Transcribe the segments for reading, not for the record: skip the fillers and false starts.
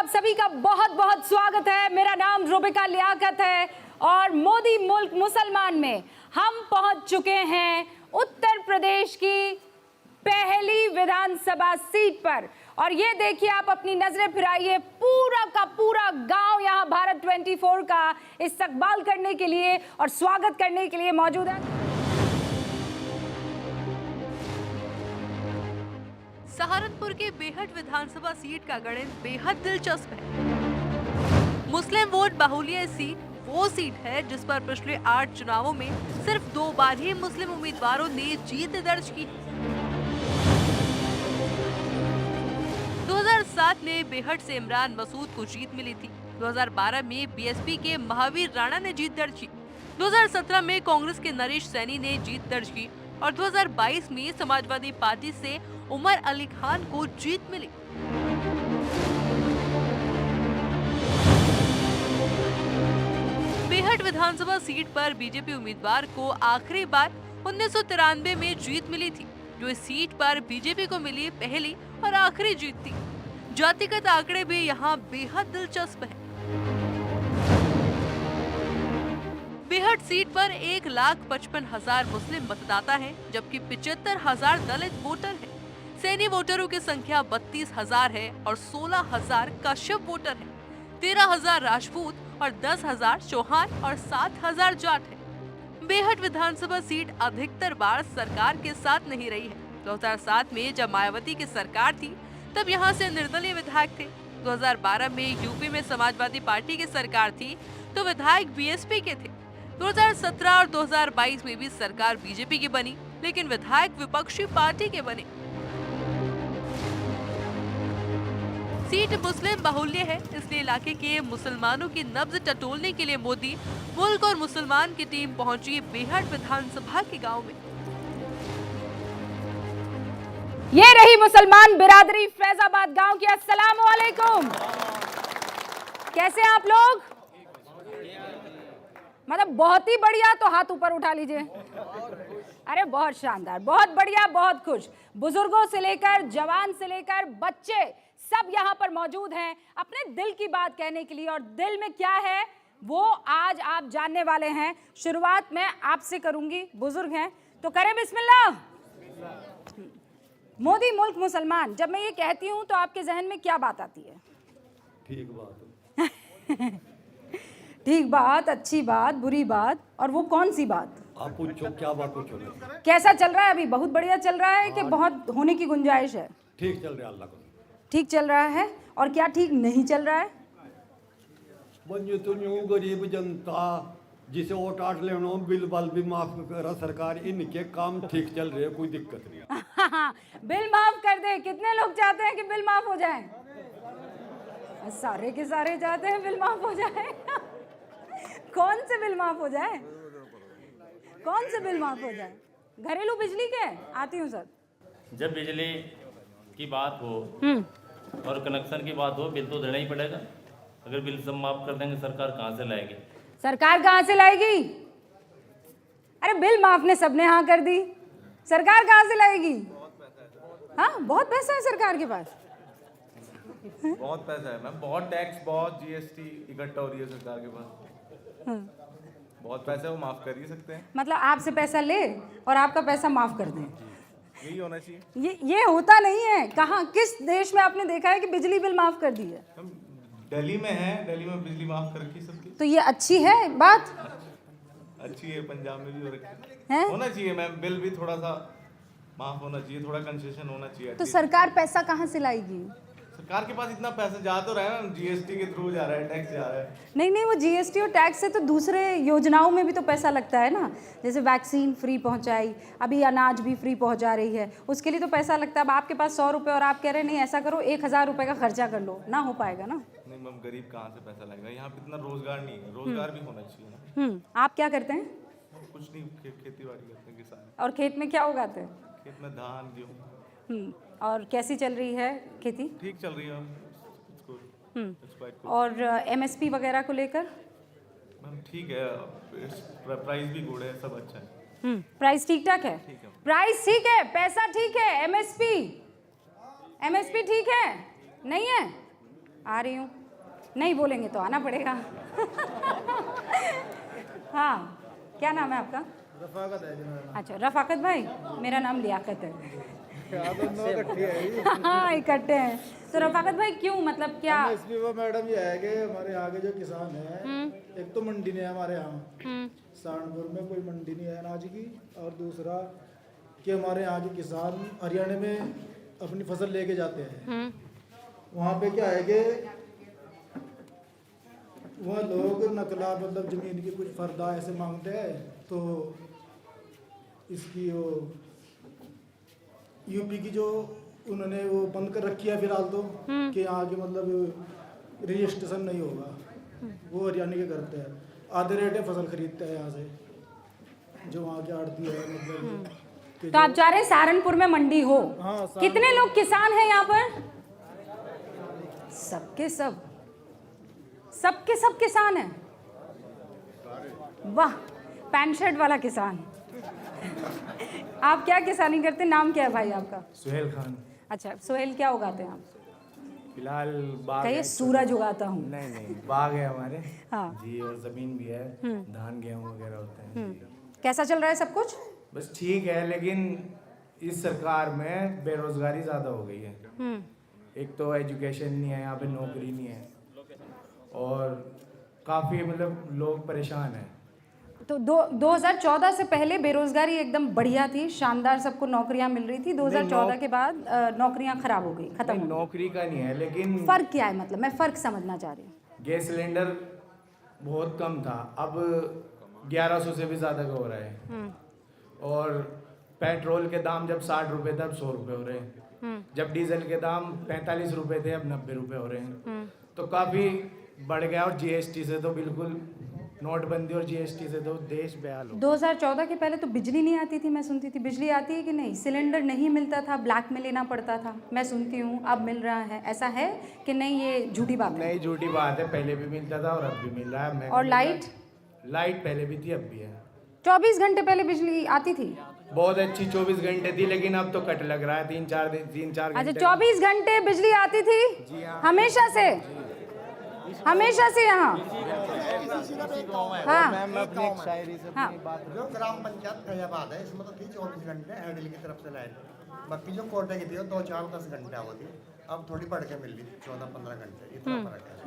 सभी का बहुत बहुत स्वागत है। मेरा नाम रुबिका लियाकत है और मोदी मुल्क मुसलमान में हम पहुंच चुके हैं उत्तर प्रदेश की पहली विधानसभा सीट पर। और ये देखिए, आप अपनी नजरें फिराइए, पूरा का पूरा गांव यहां भारत 24 का इस्तकबाल करने के लिए और स्वागत करने के लिए मौजूद है। सहारनपुर के बेहट विधानसभा सीट का गणित बेहद दिलचस्प है। मुस्लिम वोट बाहुल्य सीट वो सीट है जिस पर पिछले 8 चुनावों में सिर्फ 2 बार ही मुस्लिम उम्मीदवारों ने जीत दर्ज की। 2007 में बेहट से इमरान मसूद को जीत मिली थी। 2012 में बीएसपी के महावीर राणा ने जीत दर्ज की। 2017 में कांग्रेस के नरेश सैनी ने जीत दर्ज की और 2022 में समाजवादी पार्टी से उमर अली खान को जीत मिली। बेहट विधानसभा सीट पर बीजेपी उम्मीदवार को आखिरी बार 1993 में जीत मिली थी, जो इस सीट पर बीजेपी को मिली पहली और आखिरी जीत थी। जातिगत आंकड़े भी यहाँ बेहद दिलचस्प है। बेहट सीट पर 1,55,000 मुस्लिम मतदाता हैं, जबकि 75,000 दलित वोटर हैं। सैनी वोटरों की संख्या 32,000 है और 16,000 कश्यप वोटर हैं। 13,000 राजपूत और 10,000 चौहान और 7,000 जाट है। बेहट विधानसभा सीट अधिकतर बार सरकार के साथ नहीं रही है। 2007 में जब मायावती की सरकार थी तब यहाँ से निर्दलीय विधायक थे। 2012 में यूपी में समाजवादी पार्टी की सरकार थी तो विधायक बीएसपी के थे। 2017 और 2022 में भी सरकार बीजेपी की बनी, लेकिन विधायक विपक्षी पार्टी के बने। सीट मुस्लिम बाहुल्य है, इसलिए इलाके के मुसलमानों की नब्ज टटोलने के लिए मोदी मुल्क और मुसलमान की टीम पहुंची बेहट विधानसभा के गांव में। ये रही मुसलमान बिरादरी फैजाबाद गांव की। अस्सलाम वालेकुम, कैसे हैं आप लोग? मतलब बहुत ही बढ़िया, तो हाथ ऊपर उठा लीजिए। अरे बहुत शानदार, बहुत बढ़िया, बहुत खुश। बुजुर्गों से लेकर जवान से लेकर बच्चे सब यहाँ पर मौजूद हैं अपने दिल की बात कहने के लिए। और दिल में क्या है वो आज आप जानने वाले हैं। शुरुआत मैं आपसे करूंगी, बुजुर्ग हैं तो करें बिस्मिल्लाह। मोदी मुल्क मुसलमान, जब मैं ये कहती हूँ तो आपके जहन में क्या बात आती है? ठीक बात ठीक बात, अच्छी बात, बुरी बात, और वो कौन सी बात? आप पूछो, क्या बात पूछो? कैसा चल रहा है अभी? बहुत बढ़िया चल रहा है कि बहुत होने की गुंजाइश है? ठीक चल रहा है, अल्लाह को ठीक चल रहा है। और क्या ठीक नहीं चल रहा है? तो यूं गरीब जनता जिसे वोट आट लेना बिल बाल भी माफ करा सरकार, इनके काम ठीक चल रहे, कोई दिक्कत नहीं। बिल माफ कर दे। कितने लोग चाहते हैं कि बिल माफ हो जाए? सारे के सारे चाहते हैं बिल माफ हो जाए। कौन से बिल माफ हो जाए? कौन से बिल माफ हो जाए? घरेलू बिजली के? आती हूँ सर। जब बिजली की बात हो और कनेक्शन की बात हो, बिल तो देना ही पड़ेगा। अगर बिल सब माफ कर देंगे, सरकार कहाँ से लाएगी? सरकार कहाँ से लाएगी? अरे बिल माफ ने सबने हाँ कर दी, सरकार कहाँ से लाएगी? हाँ, बहुत पैसा है सरकार के पास। बहुत पैसा है मैम, बहुत टैक्स, बहुत जीएसटी इकट्ठा हो रही है सरकार के पास। बहुत पैसा है, वो माफ कर ही सकते हैं। मतलब आपसे पैसा ले और आपका पैसा माफ कर दें, यही होना चाहिए। ये होता नहीं है। कहाँ, किस देश में आपने देखा है कि बिजली बिल माफ कर दी है? हम दिल्ली में है, दिल्ली में बिजली माफ कर रखी सबकी। तो ये अच्छी है बात? अच्छी है, पंजाब में भी हो रखी है। होना चाहिए मैम, बिल भी थोड़ा सा माफ होना चाहिए, थोड़ा कंसेशन होना चाहिए। तो सरकार पैसा कहाँ से लाएगी? सरकार के पास इतना पैसा जा तो रहा है ना, जीएसटी के थ्रू जा रहा है, टैक्स जा रहा है। नहीं, वो जीएसटी और टैक्स से तो दूसरे योजनाओं में भी तो पैसा लगता है ना। जैसे वैक्सीन फ्री पहुंचाई, अभी अनाज भी फ्री पहुंचा रही है, उसके लिए तो पैसा लगता है। अब आपके पास 100 रुपये और आप कह रहे हैं नहीं ऐसा करो 1,000 रुपये का खर्चा कर लो, ना हो पाएगा ना। नहीं मैम, गरीब कहाँ से पैसा लाएगा? यहाँ पे इतना रोजगार नहीं है, रोजगार भी होना चाहिए ना। आप क्या करते हैं? कुछ नहीं, खेती बाड़ी करते हैं किसान। और खेत में क्या उगाते हैं? खेत में धान, गेहूँ। और कैसी चल रही है खेती? ठीक चल रही है। और एमएसपी वगैरह को लेकर? मैम ठीक है, प्राइस भी गुड है, सब अच्छा है। प्राइस ठीक ठाक है? प्राइस ठीक है, पैसा ठीक है, एमएसपी ठीक है? नहीं है? आ रही हूँ। नहीं बोलेंगे तो आना पड़ेगा। हाँ, क्या नाम है आपका? रफाकत है जी मेरा नाम। अच्छा, रफाकत भाई, मेरा नाम लियाकत है। हाँ, दोनों इकट्ठे हैं। हाँ, इकट्ठे हैं। तो रफाकत भाई क्यों, मतलब क्या? इसमें वो मैडम ये है कि हमारे यहाँ के जो किसान हैं, एक तो मंडी नहीं है हमारे यहाँ, सहारनपुर में कोई मंडी नहीं है अनाज की, और दूसरा कि हमारे यहाँ के किसान हरियाणा में अपनी फसल लेके जाते हैं। वहाँ पे क्या है कि वह लोग नकला मतलब जमीन की कुछ फर्दा ऐसे मांगते हैं, तो इसकी वो यूपी की जो उन्होंने वो बंद कर रखी है फिलहाल, तो कि यहाँ के मतलब रजिस्ट्रेशन नहीं होगा, वो हरियाणा के करते हैं, आधे रेट में फसल खरीदते हैं यहाँ से, जो वहाँ के आड़ती है मतलब कि तो आप चाह रहे हैं सहारनपुर में मंडी हो? हाँ, सहारनपुर- कितने लोग किसान हैं यहाँ पर? सबके सब किसान हैं। वाह, पैंट शर्ट वाला किसान। आप क्या किसानी करते हैं? नाम क्या है भाई आपका? सुहेल खान। अच्छा, सोहेल, क्या उगाते हैं आप? फिलहाल बाग कहिए है। सूरज उगाता हूँ। नहीं बाग है हमारे। हाँ। जी, और जमीन भी है, धान गेहूँ वगैरह होते हैं जी। कैसा चल रहा है सब कुछ? बस ठीक है, लेकिन इस सरकार में बेरोजगारी ज़्यादा हो गई है। एक तो एजुकेशन नहीं है यहाँ पे, नौकरी नहीं है, और काफ़ी मतलब लोग परेशान हैं। तो 2014 से पहले बेरोजगारी एकदम बढ़िया थी, शानदार, सबको नौकरियां मिल रही थी। 2014 के बाद नौकरियां खराब हो गई, खत्म हो गई। नौकरी का नहीं है, लेकिन फर्क क्या है, मतलब मैं फर्क समझना चाह रही हूँ। गैस सिलेंडर बहुत कम था, अब 1100 से भी ज़्यादा का हो रहा है। और पेट्रोल के दाम जब 60 रुपए थे, अब 100 रुपए हो रहे हैं। जब डीजल के दाम 45 रुपए थे, अब 90 रुपए हो रहे हैं। तो काफ़ी बढ़ गया, और जीएसटी से तो बिल्कुल, नोटबंदी और जीएसटी से तो देश बेहाल हो। 2014 के पहले तो बिजली नहीं आती थी, मैं सुनती थी। बिजली आती है कि नहीं? सिलेंडर नहीं मिलता था, ब्लैक में लेना पड़ता था, मैं सुनती हूँ। अब मिल रहा है, ऐसा है कि नहीं? ये झूठी बात है? नहीं, झूठी बात है, पहले भी मिलता था और अब भी मिल रहा है। और लाइट? लाइट पहले भी थी, अब भी है। 24 घंटे पहले बिजली आती थी? बहुत अच्छी 24 घंटे थी, लेकिन अब तो कट लग रहा है 3-4 अच्छा, घंटे। 24 घंटे बिजली आती थी? जी हाँ। हमेशा से? हमेशा से यहाँ? हाँ। मैं अपनी एक शायरी से हाँ। अपनी बात जो ग्राम पंचायत फैजाबाद है, इसमें तो थी 24 घंटे हैंडल की तरफ से लाइट। बाकी जो कोटे की थी वो 2, 4, 10 घंटे होती, अब थोड़ी बढ़ के मिल रही 14-15 घंटे, इतना फर्क है।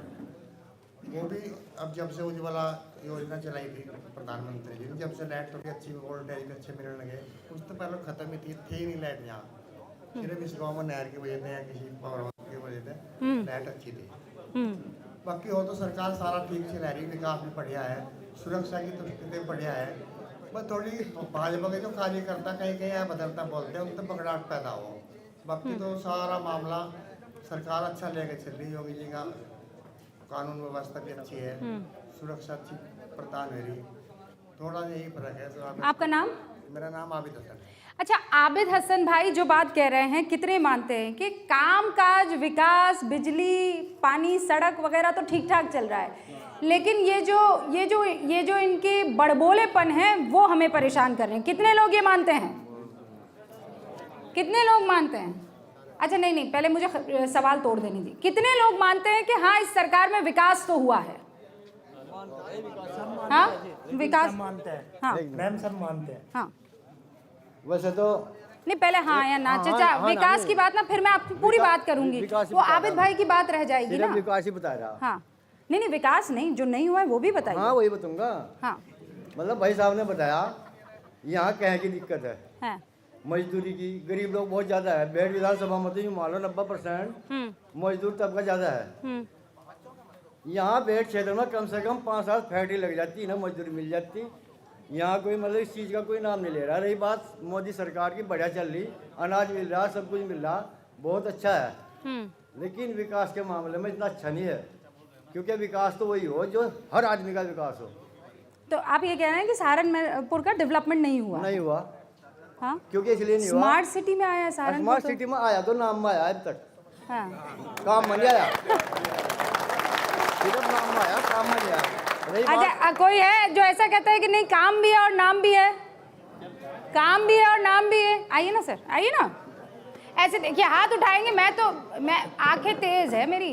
वो भी अब जब से उज्ज्वला योजना चलाई थी प्रधानमंत्री जी ने, जब से लाइट थोड़ी अच्छी वोल्टेज भी अच्छे मिलने लगे, उस तो पहले खत्म ही थी नहीं लाइट यहाँ। सिर्फ इस गाँव में नहर की वजह से या किसी पावर की वजह से लाइट अच्छी थी। बाकी हो तो सरकार सारा ठीक से रह रही, विकास भी बढ़िया है, सुरक्षा की तो स्थिति बढ़िया है। बस थोड़ी भाजपा के जो कार्यकर्ता कहीं कहीं है बदलता बोलते हैं, उनसे पकड़ाहट पैदा हो। बाकी तो सारा मामला सरकार अच्छा लेके चल रही। योगी जी का कानून व्यवस्था भी अच्छी है, सुरक्षा अच्छी प्रदान हो रही, थोड़ा यही फर्क है। तो आपका नाम? मेरा नाम आबिद हसन है। अच्छा, आबिद हसन भाई जो बात कह रहे हैं, कितने मानते हैं कि कामकाज, विकास, बिजली, पानी, सड़क वगैरह तो ठीक ठाक चल रहा है, लेकिन ये जो इनके बड़बोलेपन है वो हमें परेशान कर रहे हैं। कितने लोग ये मानते हैं? कितने लोग मानते हैं? अच्छा, नहीं, पहले मुझे सवाल तोड़ देने दी। कितने लोग मानते हैं कि हाँ, इस सरकार में विकास तो हुआ है? हाँ, विकास मानते हैं। हाँ मैम सब मानते हैं। हाँ। वैसे तो नहीं, पहले हाँ या ना? चाचा, विकास की बात ना, फिर मैं आपकी पूरी बात करूंगी, वो आबिद भाई की बात रह जाएगी ना। विकास ही बता रहा। हाँ, नहीं, विकास नहीं, जो नहीं हुआ है वो भी बताइए। हाँ, वही बताऊंगा। हाँ, मतलब भाई साहब ने बताया, यहाँ कहे की दिक्कत है, हाँ, मजदूरी की। गरीब लोग बहुत ज्यादा है। बेड विधानसभा में तो मान लो 90% मजदूर तबका ज्यादा है। यहाँ बेड क्षेत्र में कम से कम 5-7 फैक्ट्री लग जाती ना, मजदूरी मिल जाती। यहाँ कोई मतलब इस चीज़ का कोई नाम नहीं ले रहा। रही बात मोदी सरकार की, बढ़िया चल रही, अनाज मिल रहा, सब कुछ मिल रहा, बहुत अच्छा है। लेकिन विकास के मामले में इतना अच्छा नहीं है, क्योंकि विकास तो वही हो जो हर आदमी का विकास हो। तो आप ये कह रहे हैं कि सहारनपुर का डेवलपमेंट नहीं हुआ? नहीं हुआ। हाँ, क्योंकि इसलिए नहीं हुआ। स्मार्ट सिटी में आया सहारनपुर? स्मार्ट सिटी में आया तो नाम में आया, अब तक हाँ, काम में नहीं आया। सिर्फ नाम में आया, काम में नहीं आया। रही बात- अच्छा, कोई है जो ऐसा कहता है कि नहीं, काम भी है और नाम भी है? काम भी है और नाम भी है। आइए ना सर, आइए ना। ऐसे देखिए, हाथ उठाएंगे, मैं आंखें तेज है मेरी।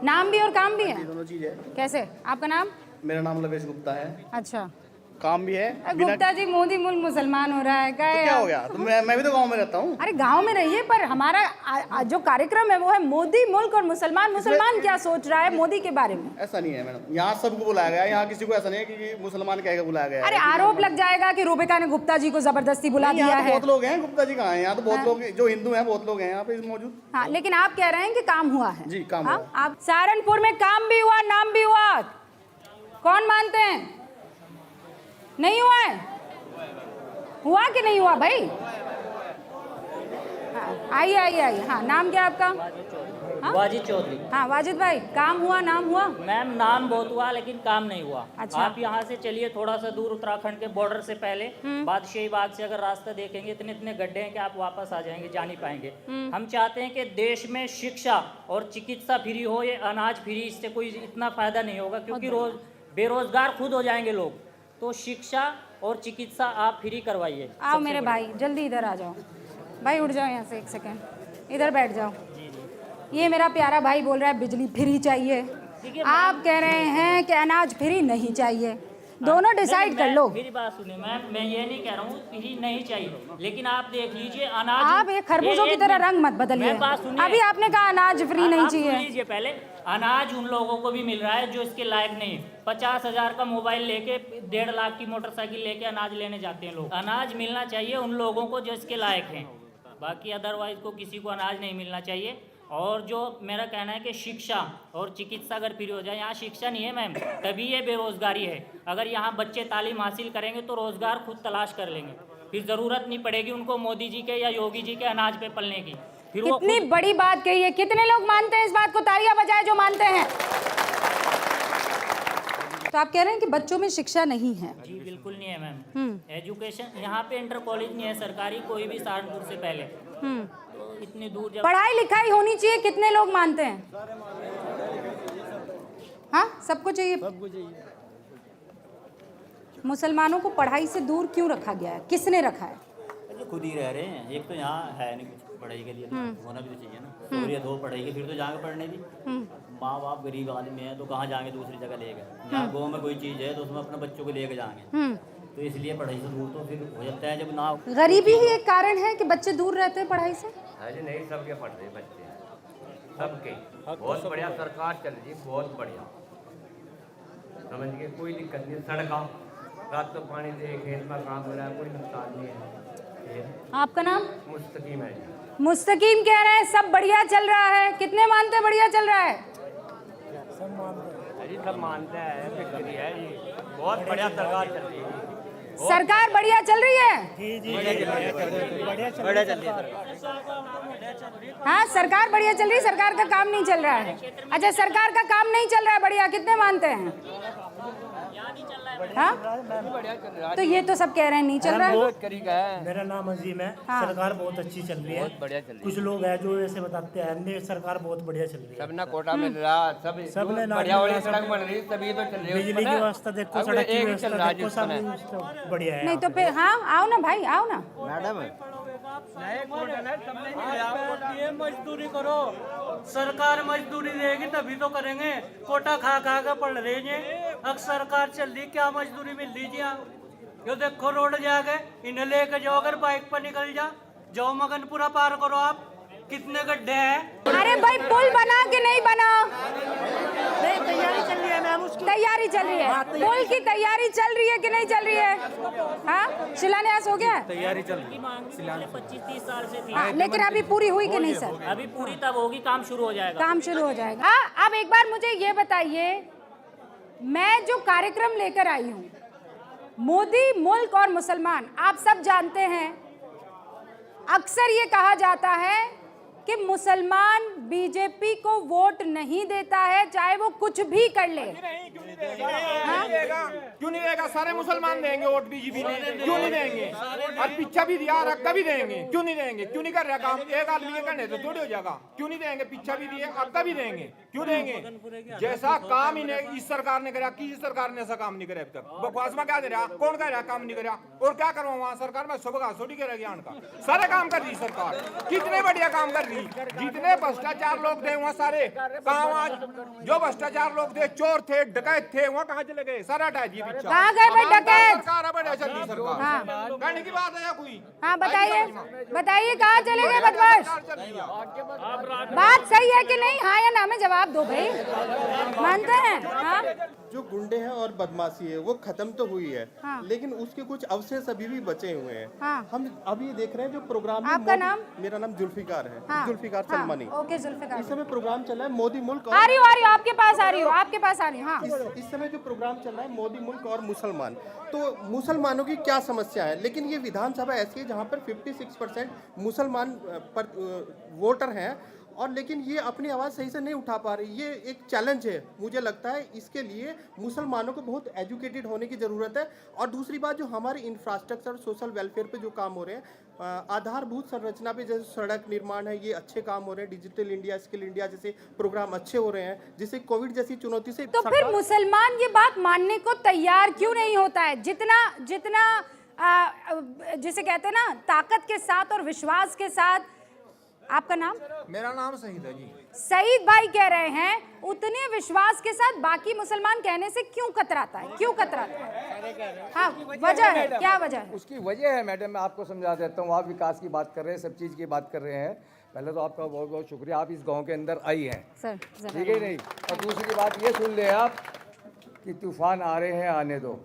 नाम भी और काम भी है? दोनों चीज है। कैसे? आपका नाम? मेरा नाम लवेश गुप्ता है। अच्छा, काम भी है। गुप्ता जी मोदी मुल्क मुसलमान हो रहा है क्या? तो क्या हो गया? तो मैं भी तो गांव में रहता हूँ। अरे गांव में रहिए, पर हमारा जो कार्यक्रम है वो है मोदी मुल्क और मुसलमान। मुसलमान क्या सोच रहा है मोदी के बारे में? ऐसा नहीं है मैडम, यहाँ सबको बुलाया गया है। यहाँ किसी को ऐसा नहीं है कि मुसलमान कह के बुलाया गया है। अरे आरोप लग जाएगा कि रूबिका ने गुप्ता जी को जबरदस्ती बुला दिया यहाँ तो है। बहुत लोग हैं, गुप्ता जी कहाँ हैं? यहाँ तो बहुत लोग जो हिंदू हैं बहुत लोग हैं यहाँ पे मौजूद। हाँ, लेकिन आप कह रहे हैं कि काम हुआ है। जी, काम हाँ? हुआ। आप सहारनपुर में काम भी हुआ, नाम भी हुआ, कौन मानते हैं? नहीं हुआ है? हुआ कि नहीं हुआ भाई? हाँ, आइए आइए आइए। हाँ, नाम क्या है आपका? वाजिद चौधरी। हाँ वाजिद भाई, काम हुआ, नाम हुआ? मैम नाम बहुत हुआ लेकिन काम नहीं हुआ। अच्छा। आप यहाँ से चलिए थोड़ा सा दूर, उत्तराखंड के बॉर्डर से पहले बादशाही बाग से अगर रास्ता देखेंगे, इतने इतने गड्ढे हैं कि आप वापस आ जाएंगे, जा नहीं पाएंगे। हम चाहते हैं कि देश में शिक्षा और चिकित्सा फ्री हो, ये अनाज फ्री, इससे कोई इतना फायदा नहीं होगा क्योंकि रोज बेरोजगार खुद हो जाएंगे लोग। तो शिक्षा और चिकित्सा आप फ्री करवाइए। आओ मेरे भाई, जल्दी इधर आ जाओ भाई, उठ जाओ यहाँ से, एक सेकेंड इधर बैठ जाओ। ये मेरा प्यारा भाई बोल रहा है बिजली फ्री चाहिए, आप कह रहे हैं कि अनाज फ्री नहीं चाहिए। दोनों डिसाइड कर लो। मेरी बात सुनिए मैम, मैं ये नहीं कह रहा हूँ फ्री नहीं चाहिए, लेकिन आप देख लीजिए अनाज। आप ये खरबूजों की तरह रंग मत बदलिए। अभी आपने कहा अनाज फ्री नहीं चाहिए। सुन लीजिए पहले, अनाज उन लोगों को भी मिल रहा है जो इसके लायक नहीं। 50,000 का मोबाइल लेके 1.5 लाख की मोटरसाइकिल लेके अनाज लेने जाते हैं लोग। अनाज मिलना चाहिए उन लोगों को जो इसके लायक हैं, बाकी अदरवाइज को किसी को अनाज नहीं मिलना चाहिए। और जो मेरा कहना है कि शिक्षा और चिकित्सा अगर फ्री हो जाए, यहाँ शिक्षा नहीं है मैम, तभी ये बेरोजगारी है। अगर यहाँ बच्चे तालीम हासिल करेंगे तो रोजगार खुद तलाश कर लेंगे, फिर जरूरत नहीं पड़ेगी उनको मोदी जी के या योगी जी के अनाज पे पलने की। फिर वो कितनी बड़ी बात कही है। कितने लोग मानते हैं इस बात को? तालियां बजाए जो मानते हैं। तो आप कह रहे हैं कि बच्चों में शिक्षा नहीं है? जी बिल्कुल नहीं है मैम। एजुकेशन यहाँ पे इंटर कॉलेज नहीं है सरकारी कोई भी सहारनपुर से पहले। तो इतनी दूर जब पढ़ाई लिखाई होनी चाहिए, कितने लोग मानते हैं? हाँ, सबको चाहिए। मुसलमानों को पढ़ाई से दूर क्यों रखा गया है? किसने रखा है? खुद ही रह रहे हैं। एक तो यहाँ है नहीं कुछ पढ़ाई के लिए, होना भी तो चाहिए ना। सहूलियत हो पढ़ाई की, फिर तो जाएंगे पढ़ने भी। माँ बाप गरीब आदमी है तो कहाँ जाएंगे दूसरी जगह लेकर। यहाँ गाँव में कोई चीज़ है तो उसमें अपने बच्चों को लेके जाएंगे, तो इसलिए पढ़ाई से दूर तो फिर हो जाता है। जब ना गरीबी ही एक कारण है कि बच्चे दूर रहते हैं पढ़ाई से? अरे नहीं, सबके पढ़ रहे बच्चे, सबके। बहुत बढ़िया सरकार चल रही है, बहुत बढ़िया, समझ के कोई दिक्कत नहीं। सड़क रात को पानी दे, खेत में काम हो रहा है, कोई नुकसान नहीं है। आपका नाम? मुस्तकीम है। मुस्तकीम कह रहे हैं सब बढ़िया चल रहा है। कितने मानते हैं बढ़िया चल रहा है? अरे सब मानते हैं, बिक्री है ये, बहुत बढ़िया सरकार चल रही है। सरकार बढ़िया चल रही है? बढ़िया चल रही है। हाँ, सरकार बढ़िया चल रही है, सरकार का काम नहीं चल रहा है। अच्छा, सरकार का काम नहीं चल रहा है बढ़िया, कितने मानते हैं? हाँ? तो ये तो सब कह रहे हैं नहीं चल रहा है। मेरा नाम अजीम है। हाँ। सरकार बहुत अच्छी चल रही है, बहुत बढ़िया चल रही है। कुछ लोग हैं जो ऐसे बताते हैं नहीं सरकार बहुत बढ़िया चल रही है। सबने कोटा मिल रहा, सबने बढ़िया बढ़िया सड़क बन रही, तभी तो चल रही है। बिजली की व्यवस्था देखो, सड़क की व्यवस्था देखो, सब बढ़िया है। नहीं तो फिर हाँ, आओ ना भाई, आओ ना। मैडम मजदूरी करो, सरकार मजदूरी देगी तभी तो करेंगे। कोटा खा खा के पढ़ रहे हैं, अब सरकार चल रही, क्या मजदूरी मिल लीजिए आप? यो देखो रोड जाके इन्हें लेके जाओ, अगर बाइक पर निकल जाओ मगनपुरा पार करो आप, कितने गड्ढे हैं। अरे भाई, पुल बना कि नहीं बना? तैयारी चल रही है मैम, उसकी तैयारी चल रही है। पुल की तैयारी चल रही है कि नहीं चल रही है? हाँ, शिलान्यास हो गया? तैयारी चल रही है। 25-30 साल से थी। हाँ, लेकिन अभी पूरी हुई कि नहीं सर? अभी पूरी तब होगी, काम शुरू हो जाएगा। काम शुरू हो जाएगा। हाँ, अब एक बार मुझे ये बताइए, मैं जो कार्यक्रम लेकर आई हूँ, मोदी मुल्क और मुसलमान, आप सब जानते हैं, अक्सर ये कहा जाता है कि मुसलमान बीजेपी को वोट नहीं देता है, चाहे वो कुछ भी कर ले। क्यों नहीं देगा? सारे मुसलमान देंगे वोट बीजेपी ने, क्यों नहीं देंगे? और पीछा भी दिया, रक्का भी देंगे, क्यों नहीं देंगे? क्यों नहीं कर रहा काम? एक आदमी के करने तो थोड़ी हो जाएगा। क्यों नहीं देंगे? पीछा भी दिए, अक्का भी देंगे, क्यों देंगे? जैसा काम इन्हें इस सरकार ने करा, किसी सरकार ने ऐसा काम नहीं करा अब तक। बकवास में क्या दे रहा? कौन कह रहा काम नहीं करा? और क्या करवा वहाँ सरकार में? सुबह छोटी करेगी का सारे काम कर रही सरकार, कितने बढ़िया काम कर रही दी। जितने भ्रष्टाचार लोग थे वहाँ सारे कहाँ, वहाँ जो भ्रष्टाचार लोग थे, चोर थे, डकैत थे, वहाँ कहाँ चले गए? सारा हटा दिए पीछे। कहाँ गए भाई डकैत? सरकार अब चल रही सरकार। हाँ। कहने की बात है कोई? हाँ बताइए, बताइए कहाँ चले गए बदमाश? बात सही है कि नहीं? हाँ या ना में जवाब दो भाई, मानते हैं? हाँ जो गुंडे हैं और बदमाशी है वो खत्म तो हुई है, हाँ। लेकिन उसके कुछ अवशेष अभी भी बचे हुए हैं। हाँ। हम अभी देख रहे हैं जो प्रोग्राम में आपका नाम? मेरा नाम जुल्फिकार है। हाँ। जुल्फिकार हाँ। सलमानी। ओके जुल्फिकार। इस समय प्रोग्राम चल रहा है मोदी मुल्क आ रही हूँ आपके पास आ रही हूँ, आपके पास आ रही हूँ। हाँ इस समय जो प्रोग्राम चल रहा है मोदी मुल्क और मुसलमान, तो मुसलमानों की क्या समस्या है, लेकिन ये विधानसभा ऐसी है जहाँ पर 56% मुसलमान वोटर हैं, और लेकिन ये अपनी आवाज़ सही से नहीं उठा पा रही। ये एक चैलेंज है मुझे लगता है। इसके लिए मुसलमानों को बहुत एजुकेटेड होने की ज़रूरत है। और दूसरी बात, जो हमारे इंफ्रास्ट्रक्चर सोशल वेलफेयर पे जो काम हो रहे हैं, आधारभूत संरचना पे जैसे सड़क निर्माण है, ये अच्छे काम हो रहे हैं। डिजिटल इंडिया, स्किल इंडिया जैसे प्रोग्राम अच्छे हो रहे हैं, जिससे कोविड जैसी चुनौती से तो फिर मुसलमान ये बात मानने को तैयार क्यों नहीं होता है? जितना जिसे कहते हैं ना ताकत के साथ और विश्वास के साथ। आपका नाम? मेरा नाम सईद है जी। सईद भाई कह रहे हैं उतने विश्वास के साथ बाकी मुसलमान कहने से क्यों कतराता है? क्यों कतराता है? हाँ वजह है, क्या वजह है? उसकी वजह है मैडम, मैं आपको समझा देता हूँ। आप विकास की बात कर रहे हैं, सब चीज़ की बात कर रहे हैं। पहले तो आपका बहुत बहुत शुक्रिया, आप इस गांव के अंदर आई हैं, ठीक है नहीं? और दूसरी बात ये सुन ले आप कि तूफान आ रहे हैं, आने दो,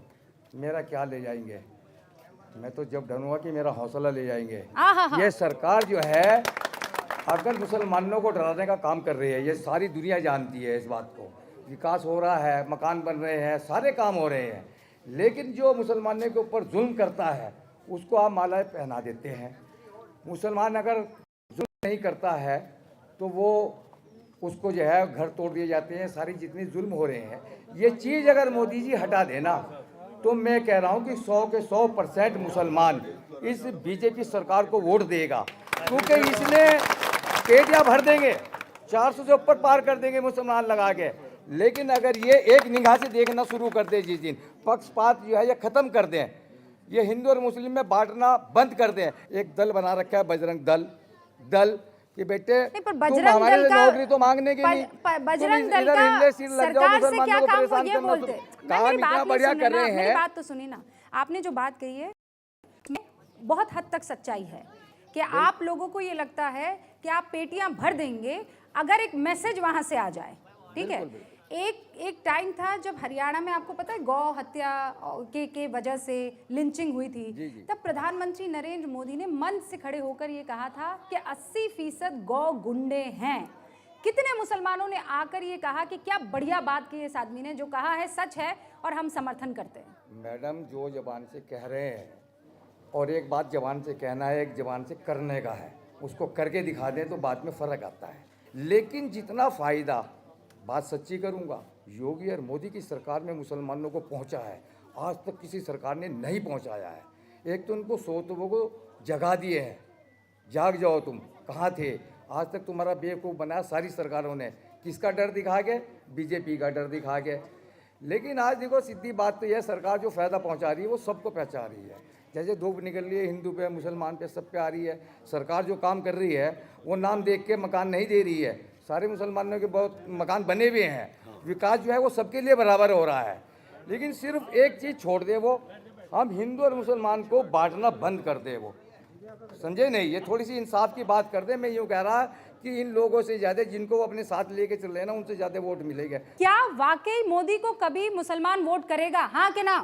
मेरा क्या ले जाएंगे? मैं तो जब डरूंगा कि मेरा हौसला ले जाएंगे। ये सरकार जो है अगर मुसलमानों को डराने का काम कर रही है, ये सारी दुनिया जानती है इस बात को। विकास हो रहा है, मकान बन रहे हैं, सारे काम हो रहे हैं, लेकिन जो मुसलमानों के ऊपर जुल्म करता है उसको आप मालाएं पहना देते हैं। मुसलमान अगर जुल्म नहीं करता है तो वो उसको जो है घर तोड़ दिए जाते हैं। सारी जितनी जुल्म हो रहे हैं, ये चीज़ अगर मोदी जी हटा देना तो मैं कह रहा हूँ कि 100 के 100% मुसलमान इस बीजेपी सरकार को वोट देगा, क्योंकि इसने पेटियाँ भर देंगे, 400 से ऊपर पार कर देंगे मुसलमान लगा के। लेकिन अगर ये एक निगाह से देखना शुरू कर दे, जिस दिन पक्षपात जो है ये ख़त्म कर दें, ये हिंदू और मुस्लिम में बांटना बंद कर दें। एक दल बना रखा है बजरंग दल कि बेटे तुम हमारे नौकरी तो मांगने के लिए बजरंग दल का सरकार से क्या काम, वो ये बोलते काम इतना बढ़िया कर रहे हैं। बात तो सुनिए ना, आपने जो बात कही है बहुत हद तक सच्चाई है कि आप लोगों को ये लगता है कि आप पेटियां भर देंगे अगर एक मैसेज वहां से आ जाए, ठीक है? एक टाइम था जब हरियाणा में आपको पता है गौ हत्या के वजह से लिंचिंग हुई थी, तब प्रधानमंत्री नरेंद्र मोदी ने मंच से खड़े होकर ये कहा था कि 80% गौ गुंडे हैं। कितने मुसलमानों ने आकर ये कहा कि क्या बढ़िया बात की इस आदमी ने, जो कहा है सच है और हम समर्थन करते हैं। मैडम जो जबान से कह रहे हैं, और एक बात जबान से कहना है, एक जबान से करने का है, उसको करके दिखा दें तो बाद में फ़र्क आता है। लेकिन जितना फ़ायदा, बात सच्ची करूंगा, योगी और मोदी की सरकार में मुसलमानों को पहुंचा है, आज तक किसी सरकार ने नहीं पहुंचाया है। एक तो उनको सोतों को जगा दिए हैं, जाग जाओ तुम, कहाँ थे? आज तक तुम्हारा बेवकूफ़ बनाया सारी सरकारों ने। किसका डर दिखा के? बीजेपी का डर दिखा के। लेकिन आज देखो सीधी बात तो यह, सरकार जो फ़ायदा पहुँचा रही है वो सबको पहुँचा रही है। जैसे धूप निकल रही है हिंदू पे, मुसलमान पे, सब पे आ रही है। सरकार जो काम कर रही है वो नाम देख के मकान नहीं दे रही है। सारे मुसलमानों के बहुत मकान बने हुए हैं, विकास जो है वो सबके लिए बराबर हो रहा है। लेकिन सिर्फ एक चीज़ छोड़ दे, वो हम हिंदू और मुसलमान को बांटना बंद कर दे। वो समझे नहीं, ये थोड़ी सी इंसाफ की बात कर दे। मैं यूँ कह रहा कि इन लोगों से ज़्यादा जिनको वो अपने साथ लेके चल रहे हैं ना, उनसे ज़्यादा वोट मिलेगा। क्या वाकई मोदी को कभी मुसलमान वोट करेगा, हाँ कि ना?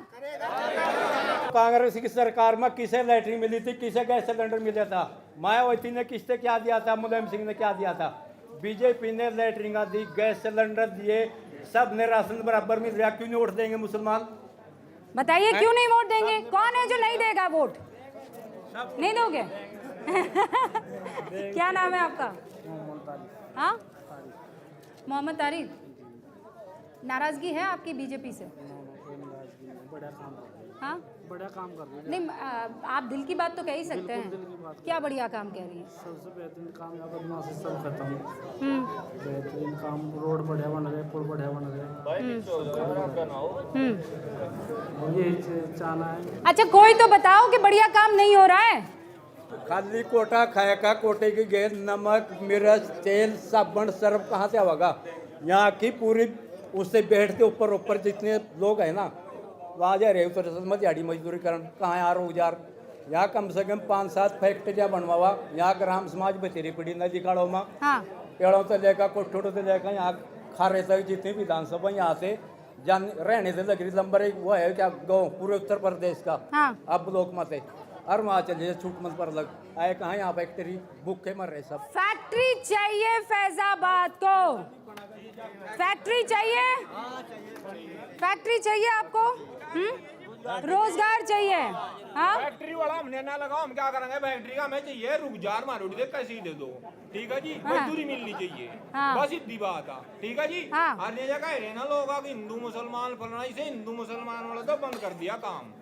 कांग्रेस की सरकार में किसे लैटरिन मिली थी, किसे गैस सिलेंडर मिला था? मायावती ने किससे क्या दिया था, मुलायम सिंह ने क्या दिया था? बीजेपी ने लैटरिन दी, गैस सिलेंडर दिए, सब ने राशन बराबर मिल रहा। क्यों नहीं वोट देंगे मुसलमान? बताइए क्यों नहीं वोट देंगे? कौन है जो नहीं देगा वोट? नहीं दोगे? क्या नाम है आपका? हाँ, मोहम्मद तारिक। नाराजगी है आपकी बीजेपी से? हाँ, बड़ा काम कर रही है। नहीं, आप दिल की बात तो कह ही सकते हैं। क्या बढ़िया काम कह रही है? सबसे बेहतरीन काम यहाँ पर मुआसिस सब करता हूँ। बेहतरीन काम, रोड बढ़िया बन रहे, पुल बढ़िया बन रहे। यही चाहना है। अच्छा, कोई तो बताओ कि बढ़िया काम नहीं हो रहा है। खाली कोटा खाया का, कोटे की गैस, नमक, मिर्च, तेल, साबुन, सर्फ कहाँ से आवेगा? यहाँ की पूरी उससे बैठ के ऊपर ऊपर जितने लोग हैं ना, वहाँ जा रहे उतर मत दिहाड़ी मजदूरी करन, कहाँ यार उजार। यहाँ कम से कम 5-7 फैक्ट्रियाँ बनवावा। यहाँ ग्राम समाज बतेरी पड़ी नदी काड़ों में, पेड़ों से लेकर कोठों से लेकर यहाँ खारे तक जितनी विधानसभा यहाँ से जान रहने से लग रही नंबर 1 वो है क्या गाँव पूरे उत्तर प्रदेश का। अब लोग मत है और वहाँ चलिए छूट मत पर लग आए कहाँ यहाँ फैक्ट्री भूखे मर रहे सब। फैक्ट्री चाहिए फैजाबाद को, फैक्ट्री चाहिए, फैक्ट्री चाहिए आपको, रोजगार चाहिए। हाँ फैक्ट्री वाला हमने ना लगाओ, हम क्या करेंगे? फैक्ट्री का हमें चाहिए रुखजार मारो दे कैसे दे दो, ठीक है जी, मजदूरी मिलनी चाहिए, बस इतनी बात है, ठीक है जी। अन्य जगह है ना लोग हिंदू मुसलमान फलना, इसे हिंदू मुसलमान वाला तो बंद कर दिया काम।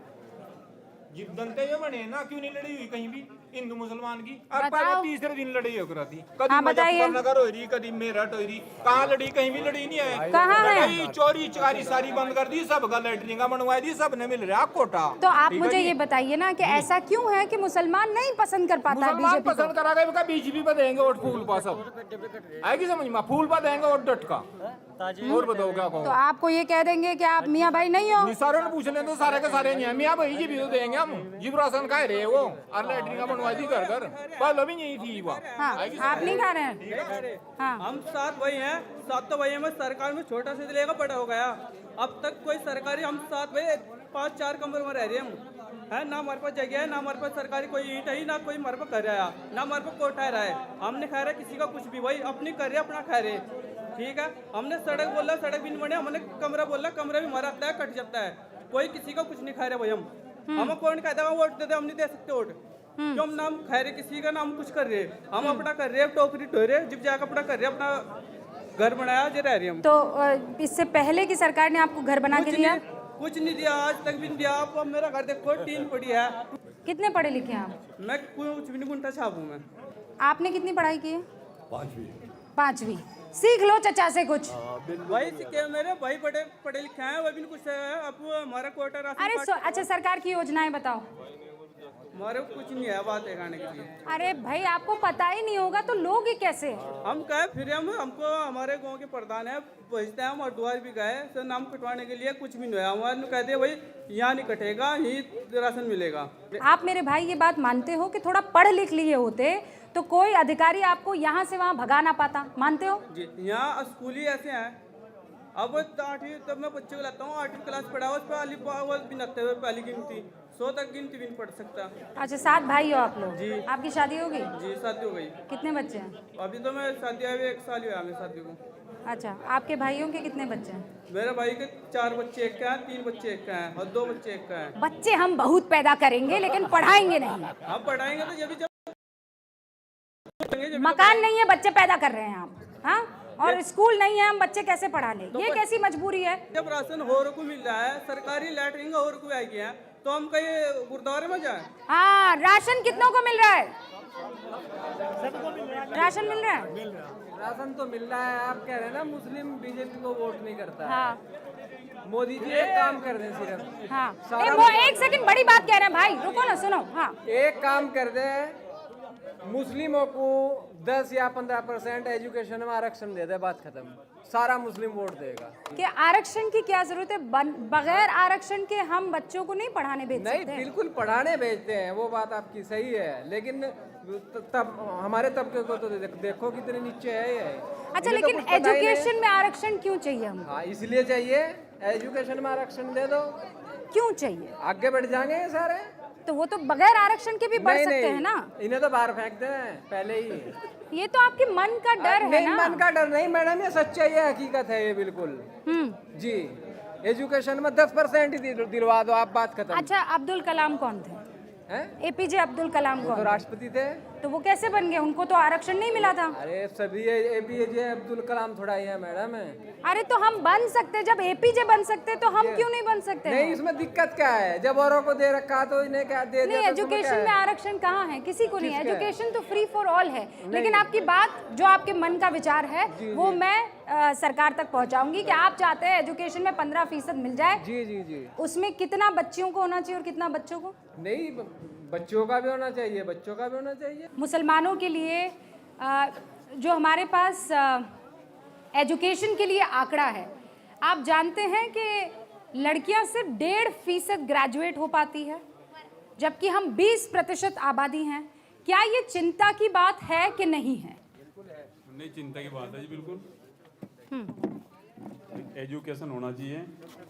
जिद्दनते जो बने ना, क्यों नहीं लड़ी हुई कहीं भी हिंदू मुसलमान की? और पर तीसरे दिन लड़ी हो रही, कभी मुजफ्फरनगर हो रही, कभी मेरठ हो रही, कहाँ लड़ी? कहीं भी लड़ी नहीं है। कहाँ है? चोरी चकारी सारी बंद कर दी, सब लैटरिंग बनवा दी, सब ने मिल रहा कोटा। तो आप मुझे ये बताइए ना कि ऐसा क्यों है कि मुसलमान नहीं पसंद कर पाता है बीजेपी को? पसंद करा गए बीजेपी पे देंगे वोट, फूल पा सब आएगी समझ में, फूल पा देंगे वोट डटका। और बताओ क्या कहो? तो आपको ये कह देंगे कि आप मियाँ भाई नहीं हो? सारे ने पूछ लें तो सारे के सारे नहीं है, मियाँ भाई जी भी तो देंगे हम, जीव राशन खा रहे वो और लैटरिन का बनवा दी घर घर, पहले भी नहीं थी वो। हाँ, आप नहीं खा रहे हैं? हाँ, हम 7 भाई हैं, 7 तो भाई में सरकार में छोटा से लेकर बड़ा हो गया। अब तक कोई सरकारी, हम 7 भाई 5-4 कमरे में रह रहे हम है ना, हमारे पास जगह है ना, हमारे पास सरकारी कोई ईंट है ना, कोई हमारे पास कर रहा है ना, हमारे पास कोठा रहा है। हमने खा रहा किसी का कुछ भी, भाई अपनी कर रहे अपना खा रहे, ठीक है। हमने सड़क बोला सड़क भी नहीं बने, हमने कमरा बोला कमरा भी हमारा आता है कट जाता है, कोई किसी का कुछ नहीं खा रहे भाई। हम कौन कहता है वोट देते, हम नहीं दे सकते वोट, क्यों? हम नाम खा रहे किसी का, नाम कुछ कर रहे, हम अपना कर रहे, टोकरी ढो रहे, जिप जाकर अपना कर रहे, अपना घर बनाया जे रह रहे हम। तो इससे पहले की सरकार ने आपको घर बना के दिया? कुछ नहीं दिया, आज तक भी नहीं दिया। आप मेरा घर देखो, टीन पड़ी है। कितने पढ़े लिखे हैं आप? मैं कुछ भी नहीं, गुंठा छाप हूँ मैं। आपने कितनी पढ़ाई की है? 5वीं। 5वीं। सीख लो चचा से कुछ। भाई सीखे, मेरे भाई पढ़े लिखे हैं, वो भी कुछ है। अब हमारा कोटा राशन अरे अच्छा, सरकार की योजनाएं बताओ। हमारे कुछ नहीं है बात है खाने के लिए। अरे भाई आपको पता ही नहीं होगा तो लोग ही कैसे? हम कहे फिर हमको हमारे गांव के प्रधान है भेजते हैं, हम हरिद्वार भी गए तो नाम कटवाने के लिए, कुछ भी नहीं हुआ। हमारे कहते भाई यहाँ नहीं कटेगा, यही राशन मिलेगा। आप मेरे भाई ये बात मानते हो कि थोड़ा पढ़ लिख लिए होते तो कोई अधिकारी आपको यहाँ से वहाँ भगा ना पाता? मानते हो? जी, यहाँ स्कूल ही ऐसे हैं। अब 8वीं तब मैं बच्चे को लाता हूँ, 8वीं क्लास पढ़ा उस पर अली भी नते हुए पहली गिनती 100 तक गिनती भी नहीं पढ़ सकता। अच्छा, 7 भाई हो आप लोग? जी। आपकी शादी हो गई? जी, शादी हो गई। कितने बच्चे हैं? अभी तो मैं शादी हुए 1 साल हुआ मेरी शादी को। अच्छा, आपके भाइयों के कितने बच्चे हैं? मेरे भाई के 4 बच्चे एक का है, 3 बच्चे एक का है और 2 बच्चे एक का है। बच्चे हम बहुत पैदा करेंगे लेकिन पढ़ाएंगे नहीं। हम पढ़ाएंगे तो जब मकान नहीं है, बच्चे पैदा कर रहे हैं आप, हाँ? और स्कूल नहीं है, हम बच्चे कैसे पढ़ा लें? ये कैसी मजबूरी है? जब राशन होर को मिल रहा है, सरकारी लैटरिन होर को आएगी है, तो हम कहीं गुरुद्वारे में जाए? हाँ, राशन कितनों को मिल रहा है? राशन मिल रहा है? राशन तो मिल रहा है। आप कह रहे हैं ना मुस्लिम बीजेपी को वोट नहीं करता। हाँ, मोदी जी एक काम कर दें सिर्फ। हाँ। वो 1 सेकंड, बड़ी बात कह रहे हैं भाई, रुको ना, सुनो। हाँ, एक काम कर दे, मुस्लिमों को 10 या 15% एजुकेशन में आरक्षण दे दे, बात खत्म, सारा मुस्लिम वोट देगा। कि आरक्षण की क्या जरूरत है? बगैर आरक्षण के हम बच्चों को नहीं पढ़ाने भेज सकते? नहीं, बिल्कुल पढ़ाने भेजते हैं, वो बात आपकी सही है, लेकिन तब हमारे तबके को तो देखो कितने नीचे है ये। अच्छा, लेकिन एजुकेशन में आरक्षण क्यों चाहिए हमको? हाँ, इसलिए चाहिए, एजुकेशन में आरक्षण दे दो। क्यों चाहिए? आगे बढ़ जाएंगे ये सारे। तो वो तो बगैर आरक्षण के भी बढ़ सकते हैं ना? इन्हें तो बाहर फेंक दें पहले ही। ये तो आपके मन का डर है ना? मन का डर नहीं मैडम, ये सच्चाई है, हकीकत है ये बिल्कुल। जी, एजुकेशन में 10% ही दिलवा दो, आप बात खत्म। अच्छा, अब्दुल कलाम कौन थे? APJ अब्दुल कलाम कौन? तो राष्ट्रपति थे। तो वो कैसे बन गए? उनको तो आरक्षण नहीं मिला था। अरे सभी APJ अब्दुल कलाम थोड़ा ही है मैडम। अरे तो हम बन सकते, जब APJ बन सकते तो हम क्यों नहीं बन सकते? नहीं, इसमें दिक्कत क्या है? जब औरों को दे रखा तो इन्हें क्या दे दिया? नहीं, एजुकेशन में आरक्षण कहाँ है? किसी को नहीं है। एजुकेशन तो फ्री फॉर ऑल है। लेकिन आपकी बात, जो आपके मन का विचार है, वो मैं सरकार तक पहुंचाऊंगी कि आप चाहते हैं एजुकेशन में 15% मिल जाए। जी जी जी। उसमें कितना बच्चियों को होना चाहिए और कितना बच्चों को? नहीं, बच्चों का भी होना चाहिए, बच्चों का भी होना चाहिए। मुसलमानों के लिए जो हमारे पास एजुकेशन के लिए आंकड़ा है, आप जानते हैं कि लड़कियां सिर्फ 1.5% ग्रेजुएट हो पाती है, जबकि हम 20% आबादी हैं। क्या ये चिंता की बात है कि नहीं है? नहीं, चिंता की बात है जी, बिल्कुल। एजुकेशन होना चाहिए।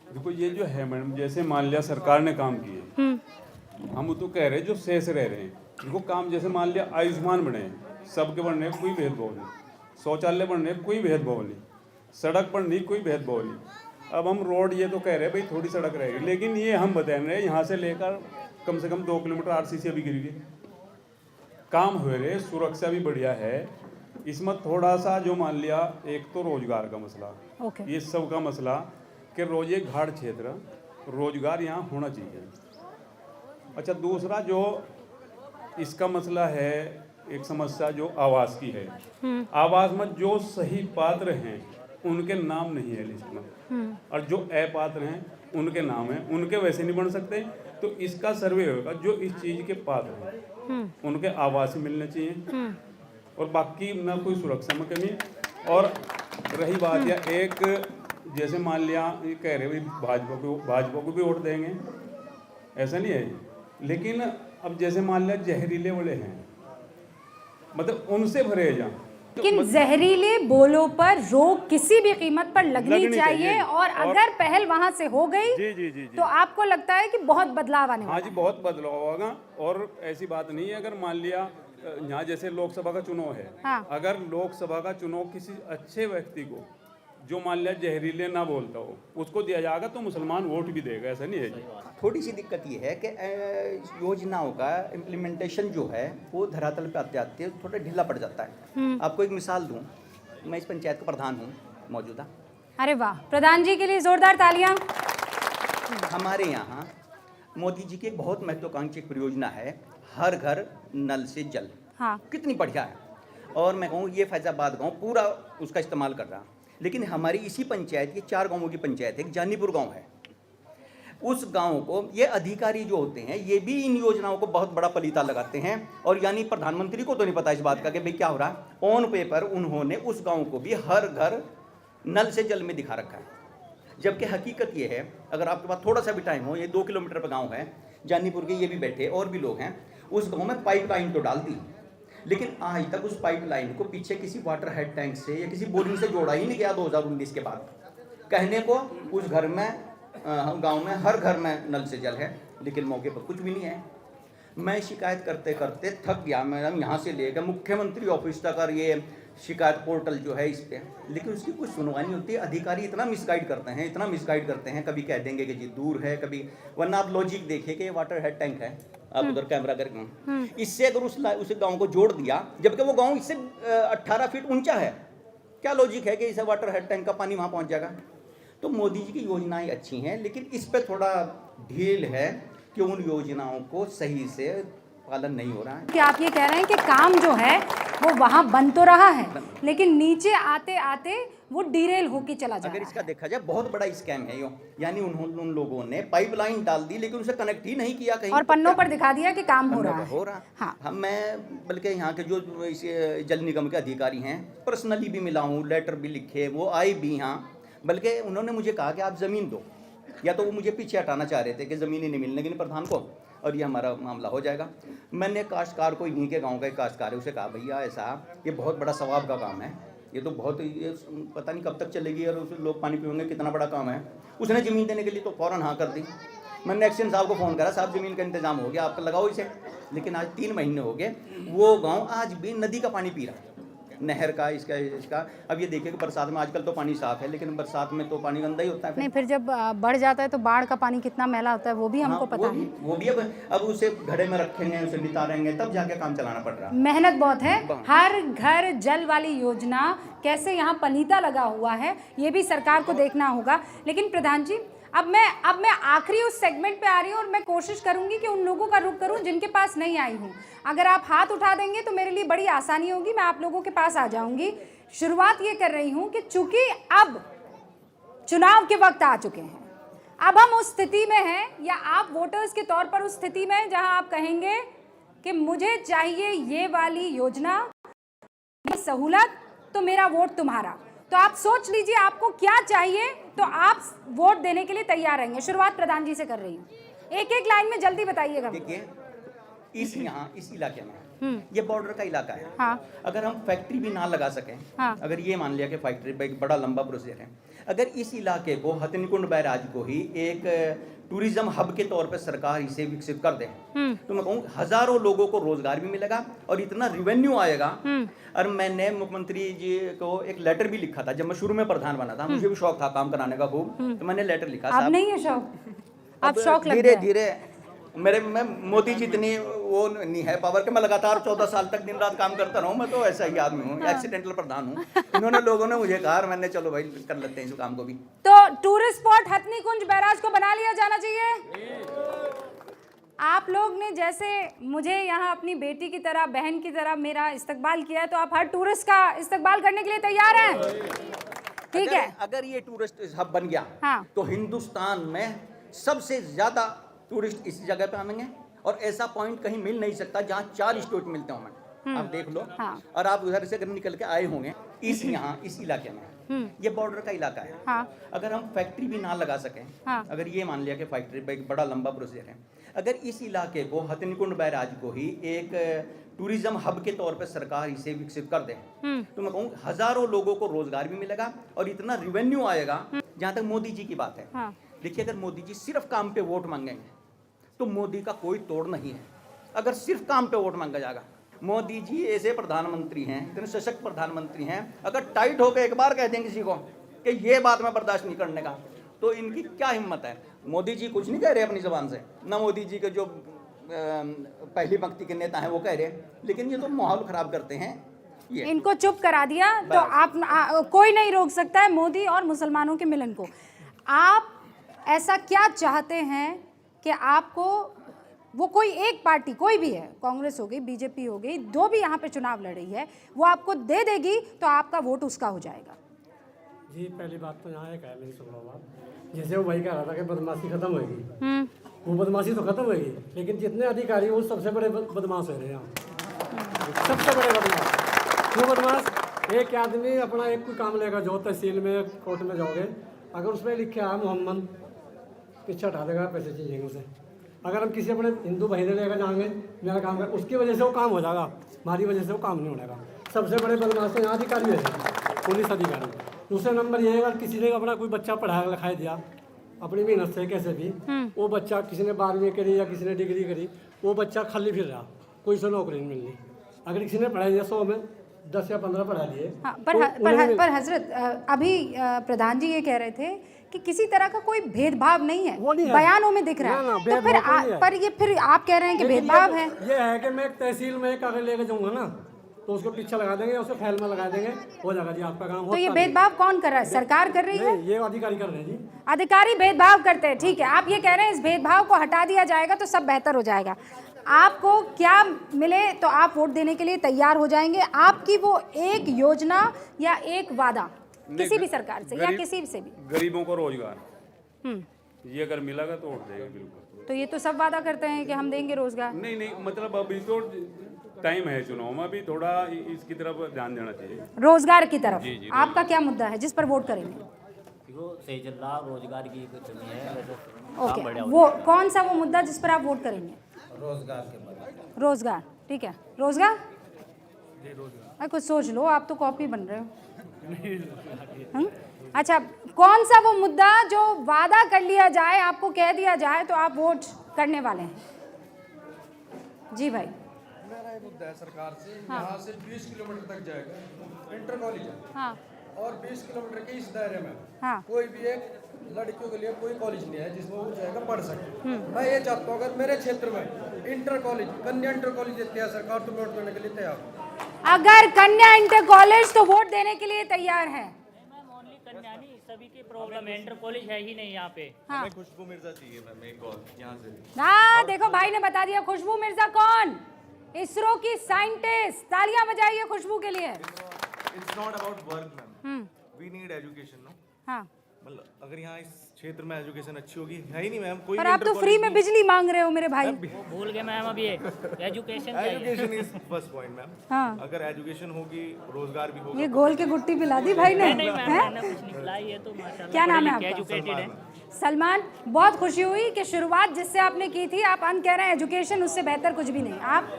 देखो ये जो है मैडम, जैसे मान लिया सरकार ने काम किए, हम तो कह रहे हैं जो शेष रह रहे हैं, इनको काम जैसे मान लिया आयुष्मान बने, सबके बनने कोई भेदभाव नहीं, शौचालय बनने कोई भेदभाव नहीं, सड़क बनने कोई भेदभाव नहीं। अब हम रोड ये तो कह रहे हैं भाई थोड़ी सड़क रहेगी, लेकिन ये हम बता रहे हैं यहाँ से लेकर कम से कम 2 किलोमीटर आरसीसी अभी गिर गई, काम हो रहे, सुरक्षा भी बढ़िया है। इसमें थोड़ा सा जो मान लिया, एक तो रोजगार का मसला, ये सब का मसला कि रोज एक घाट क्षेत्र, रोजगार यहाँ होना चाहिए। अच्छा, दूसरा जो इसका मसला है, एक समस्या जो आवास की है, आवास में जो सही पात्र हैं उनके नाम नहीं है लिस्ट में, और जो अपात्र हैं उनके नाम हैं, उनके वैसे नहीं बन सकते। तो इसका सर्वे होगा, जो इस चीज के पात्र हैं उनके आवास मिलने चाहिए, और बाकी ना कोई सुरक्षा में कमी। और रही बात या एक जैसे मान लिया ये कह रहे भाजपा को भी वोट देंगे, ऐसा नहीं है, लेकिन अब जैसे मान लिया जहरीले वाले हैं, मतलब उनसे भरे जाएं। लेकिन जहरीले बोलों पर रोक किसी भी कीमत पर लगनी चाहिए, और अगर पहल वहां से हो गई जी। तो आपको लगता है कि बहुत बदलाव आने वाला है? हाँ जी, बहुत बदलाव होगा। और ऐसी बात नहीं है, अगर मान लिया यहाँ जैसे लोकसभा का चुनाव है, अगर लोकसभा का चुनाव किसी अच्छे व्यक्ति को जो मान लिया जहरीले ना बोलता हो उसको दिया जाएगा तो मुसलमान वोट भी देगा, ऐसा नहीं है जी। थोड़ी सी दिक्कत ये है कि योजनाओं का इम्प्लीमेंटेशन जो है वो धरातल पे आते आते थोड़ा ढीला पड़ जाता है। आपको एक मिसाल दूं, मैं इस पंचायत का प्रधान हूँ मौजूदा। अरे वाह, प्रधान जी के लिए जोरदार तालियां। हमारे यहाँ मोदी जी की एक बहुत महत्वाकांक्षी परियोजना है, हर घर नल से जल। हाँ, कितनी बढ़िया है, और मैं कहूँ ये फैजाबाद गाँव पूरा उसका इस्तेमाल कर रहा। लेकिन हमारी इसी पंचायत, ये 4 गांवों की पंचायत है, एक जानीपुर गांव है, उस गांव को ये अधिकारी जो होते हैं ये भी इन योजनाओं को बहुत बड़ा पलीता लगाते हैं, और यानी प्रधानमंत्री को तो नहीं पता इस बात का कि भाई क्या हो रहा है। ऑन पेपर उन्होंने उस गांव को भी हर घर नल से जल में दिखा रखा है, जबकि हकीकत ये है, अगर आपके पास थोड़ा सा भी टाइम हो, ये 2 किलोमीटर पर गाँव है, जानीपुर के ये भी बैठे और भी लोग हैं, उस गाँव में पाइपलाइन तो डाल दी, लेकिन आज तक उस पाइपलाइन को पीछे किसी वाटर हेड टैंक से या किसी बोरिंग से जोड़ा ही नहीं गया 2019 के बाद। कहने को उस घर में, गांव में हर घर में नल से जल है, लेकिन मौके पर कुछ भी नहीं है। मैं शिकायत करते करते थक गया, मैडम यहाँ से लेकर मुख्यमंत्री ऑफिस तक, और ये शिकायत पोर्टल जो है इस पर, लेकिन उसकी कुछ सुनवाई नहीं होती। अधिकारी इतना मिसगाइड करते हैं, कभी कह देंगे कि जी दूर है, कभी, वरना आप लॉजिक देखिए कि ये वाटर हेड टैंक है, आप उधर कैमरा करके इससे अगर उस गांव को जोड़ दिया, जबकि वो गांव इससे 18 फीट ऊंचा है, क्या लॉजिक है कि इसे वाटर हेड टैंक का पानी वहां पहुंच जाएगा? तो मोदी जी की योजनाएं अच्छी हैं, लेकिन इस पे थोड़ा ढील है कि उन योजनाओं को सही से पालन नहीं हो रहा है। कि आप ये कह रहे हैं कि काम जो है वो वहाँ बन तो रहा है, लेकिन नीचे आते आते वो डिरेल होके चला जा रहा है। अगर इसका देखा जाए बहुत बड़ा स्कैम है यो, यानी उन लोगों ने पाइपलाइन डाल दी लेकिन उसे कनेक्ट ही नहीं किया कहीं, और पन्नों पर दिखा दिया कि काम हो रहा है। हाँ, मैं बल्कि यहाँ के जो इस जल निगम के अधिकारी हैं पर्सनली भी मिला हूँ, लेटर भी लिखे, वो आए भी यहाँ, बल्कि उन्होंने मुझे कहा कि आप ज़मीन दो, या तो वो मुझे पीछे हटाना चाह रहे थे कि ज़मीन ही नहीं मिलने की प्रधान को, और ये हमारा मामला हो जाएगा। मैंने काश्तकार को, इन्हीं के गांव का एक काश्तकार है, उसे कहा भैया ऐसा ये बहुत बड़ा सवाब का काम है, ये तो बहुत, ये पता नहीं कब तक चलेगी और उसे लोग पानी पीएंगे, कितना बड़ा काम है। उसने ज़मीन देने के लिए तो फ़ौरन हाँ कर दी। मैंने एक्शन साहब को फ़ोन करा, साहब ज़मीन का इंतजाम हो गया, आपका लगाओ इसे, लेकिन आज 3 महीने हो गए, वो गाँव आज भी नदी का पानी पी रहा है, नहर का, इसका। अब ये देखिए कि बरसात में आजकल तो पानी साफ है, लेकिन बरसात में तो पानी गंदा ही होता है। नहीं, फिर जब बढ़ जाता है तो बाढ़ का पानी कितना मैला होता है वो भी हमको पता है। वो भी अब उसे घड़े में रखेंगे, उसे नितारेंगे, तब जाके काम चलाना पड़ रहा है। मेहनत बहुत है। हर घर जल वाली योजना कैसे यहाँ पलीता लगा हुआ है, ये भी सरकार को देखना होगा। लेकिन प्रधान जी, अब मैं आखिरी उस सेगमेंट पे आ रही हूँ, और मैं कोशिश करूंगी कि उन लोगों का रुख करूं जिनके पास नहीं आई हूँ। अगर आप हाथ उठा देंगे तो मेरे लिए बड़ी आसानी होगी, मैं आप लोगों के पास आ जाऊंगी। शुरुआत ये कर रही हूँ कि चूंकि अब चुनाव के वक्त आ चुके हैं, अब हम उस स्थिति में हैं, या आप वोटर्स के तौर पर उस स्थिति में हैं जहां आप कहेंगे कि मुझे चाहिए ये वाली योजना, ये सहूलत, तो मेरा वोट तुम्हारा। तो आप सोच लीजिए आपको क्या चाहिए, तो आप वोट देने के लिए तैयार रहेंगे। शुरुआत प्रधान जी से कर रही हूँ, एक एक लाइन में जल्दी बताइएगा। देखिए, इस इलाके में ये बॉर्डर का इलाका है। हाँ। अगर हम फैक्ट्री भी ना लगा सकें, हाँ। अगर ये मान लिया कि फैक्ट्री एक बड़ा लंबा प्रोसीजर है, अगर इस इलाके को हथनीकुंड बैराज को ही एक टूरिज्म हब के तौर पर सरकार इसे विकसित कर दे, तो मैं कहूँ हजारों लोगों को रोजगार भी मिलेगा और इतना रिवेन्यू आएगा। और मैंने मुख्यमंत्री जी को एक लेटर भी लिखा था जब मैं शुरू में प्रधान बना था, मुझे भी शौक था काम कराने का खूब, तो मैंने लेटर लिखा। अब नहीं है शौक, अब शौक लग धीरे गया। धीरे मैं मोदी जी इतनी वो नहीं है पावर के, मैं लगातार 14 साल तक दिन रात काम करता रहूं। मैं तो ऐसा ही आदमी हूँ, एक्सीडेंटल प्रधान हूँ। इन्होंने लोगों ने मुझे कहा, मैंने चलो भाई कर लेते हैं इस काम को भी। तो टूरिस्ट स्पॉट हथनीकुंज बैराज को बना लिया जाना चाहिए। आप लोग ने जैसे मुझे यहाँ अपनी बेटी की तरह, बहन की तरह मेरा इस्तकबाल किया है, तो आप हर टूरिस्ट का इस्तकबाल करने के लिए तैयार हैं? ठीक है। अगर ये टूरिस्ट हब बन गया, हाँ। तो हिंदुस्तान में सबसे ज्यादा टूरिस्ट इस जगह पे आएंगे, और ऐसा पॉइंट कहीं मिल नहीं सकता जहाँ 4 स्टेट मिलते हों। आप देख लो। हाँ। और आप उधर से अगर निकल के आए होंगे इस इलाके में, ये बॉर्डर का इलाका है। हाँ। अगर हम फैक्ट्री भी ना लगा सकें, हाँ। अगर ये मान लिया कि फैक्ट्री एक बड़ा लंबा प्रोसीजर है, अगर इस इलाके को हथनीकुंड बैराज को ही एक टूरिज्म हब के तौर पर सरकार इसे विकसित कर दे, तो मैं कहूँ हजारों लोगों को रोजगार भी मिलेगा और इतना रिवेन्यू आएगा। जहाँ तक मोदी जी की बात है, हाँ। देखिए, अगर मोदी जी सिर्फ काम पे वोट मांगेंगे तो मोदी का कोई तोड़ नहीं है। अगर सिर्फ काम पे वोट मांगा जाएगा, मोदी जी ऐसे प्रधानमंत्री हैं, इतने सशक्त प्रधानमंत्री हैं, अगर टाइट होकर एक बार कह दें किसी को कि ये बात मैं बर्दाश्त नहीं करने का, तो इनकी क्या हिम्मत है। मोदी जी कुछ नहीं कह रहे अपनी जबान से, ना मोदी जी के जो पहली पंक्ति के नेता हैं वो कह रहे, लेकिन ये तो माहौल खराब करते हैं। ये इनको चुप करा दिया, तो आप कोई नहीं रोक सकता है मोदी और मुसलमानों के मिलन को। आप ऐसा क्या चाहते हैं कि आपको वो कोई एक पार्टी, कोई भी है, कांग्रेस हो गई, बीजेपी हो गई, जो भी यहाँ पे चुनाव लड़ रही है, वो आपको दे देगी तो आपका वोट उसका हो जाएगा? जी, पहली बात तो यहाँ एक है मेरी सुन लो बात, जैसे वो वही कह रहा था कि बदमाशी खत्म होगी, वो बदमाशी तो खत्म होगी, लेकिन जितने अधिकारी वो सबसे बड़े बदमाश हो रहे हैं यहाँ, सबसे बड़े बदमाश। वो बदमाश, एक आदमी अपना एक कोई काम लेगा, जो तहसील में कोर्ट में जाओगे, अगर उसमें लिखे है मोहम्मद, पीछे हटा देगा, पैसे चाहिए उसे। अगर हम किसी अपने हिंदू भाई ने लेकर जाएंगे, मेरा काम कर, उसकी वजह से वो काम हो जाएगा, हमारी वजह से वो काम नहीं होगा। सबसे बड़े बदमाश तो यहाँ अधिकारी है, पुलिस अधिकारी। दूसरा नंबर ये है, अगर किसी ने अपना कोई बच्चा पढ़ाया लिखाया दिया अपनी मेहनत से कैसे भी, वो बच्चा किसी ने 12वीं करी या किसी ने डिग्री करी, वो बच्चा खाली फिर रहा, कोई से नौकरी नहीं मिलनी। अगर किसी ने पढ़ाई दिया 100 में 10 या 15 पढ़ा दिए। हाँ, पर हजरत अभी प्रधान जी ये कह रहे थे कि किसी तरह का कोई भेदभाव नहीं है, बयानों में दिख रहा है, तो फिर आप कह रहे हैं कि भेदभाव है। ये है कि मैं एक तहसील में कागज लेके जाऊंगा ना, तो उसको पीछे लगा देंगे, उसे फाइल में लगा देंगे, हो जाएगा जी आपका काम। तो ये भेदभाव कौन कर रहा है? सरकार कर रही है, ये अधिकारी कर रहे हैं जी। अधिकारी भेदभाव करते हैं, ठीक है। आप ये कह रहे हैं इस भेदभाव को हटा दिया जाएगा तो सब बेहतर हो जाएगा। आपको क्या मिले तो आप वोट देने के लिए तैयार हो जाएंगे? आपकी वो एक योजना या एक वादा किसी भी सरकार से या किसी से भी? गरीबों को रोजगार, ये अगर मिलेगा तो वोट देगा बिल्कुल। तो ये तो सब वादा करते हैं कि हम देंगे रोजगार। नहीं, मतलब अभी तो टाइम है चुनाव में, अभी थोड़ा इसकी तरफ ध्यान देना चाहिए, रोजगार की तरफ। जी, आपका क्या मुद्दा है जिस पर वोट करेंगे? वो सही चल रहा, रोजगार की कमी है वैसे। ओके, वो कौन सा वो मुद्दा जिस पर आप वोट करेंगे? रोजगार के बारे। रोजगार, ठीक है। रोजगार, अरे कुछ सोच लो, आप तो कॉपी बन रहे हो। अच्छा, कौन सा वो मुद्दा जो वादा कर लिया जाए, आपको कह दिया जाए तो आप वोट करने वाले हैं? जी भाई। मेरा ये मुद्दा है सरकार से, यहाँ से 20 किलोमीटर तक जाएगा इंटर कॉलेज है। हाँ। और 20 किलोमीटर के इस दायरे में हाँ। कोई भी एक लड़कियों के लिए कोई कॉलेज नहीं है जिसमें वो जाएगा पढ़ सके। मैं ये चाहता हूँ अगर मेरे क्षेत्र में इंटर कॉलेज, कन्या इंटर कॉलेज देती है सरकार, तो वोट देने के लिए तैयार हूँ। अगर कन्या इंटर कॉलेज, तो वोट देने के लिए तैयार है। कन्या नहीं, सभी की प्रॉब्लम है, इंटर कॉलेज है ही नहीं यहाँ पे। हाँ। खुशबू मिर्जा चाहिए मैम, एक और यहाँ से। हाँ, देखो भाई ने बता दिया। खुशबू मिर्जा कौन? इसरो की साइंटिस्ट। तालियां बजाइए खुशबू के लिए। It's not about work, ma'am. We need education, no? हाँ। मतलब अगर यहाँ इस क्षेत्र में एजुकेशन अच्छी होगी, है ही नहीं मैम कोई। पर आप तो फ्री में बिजली मांग रहे हो मेरे भाई। भूल गए मैम अभी education education is first point ma'am. हाँ। अगर एजुकेशन होगी, रोजगार भी होगा। ये गोल के गुट्टी पिला दी भाई ने। नहीं मैम, मैंने कुछ नहीं खिलाई है तो माशाल्लाह। क्या नाम है आपका? एजुकेटेड है। सलमान, बहुत खुशी हुई कि शुरुआत जिससे आपने की थी, आप अंत कह रहे हैं एजुकेशन, उससे बेहतर कुछ भी नहीं। आप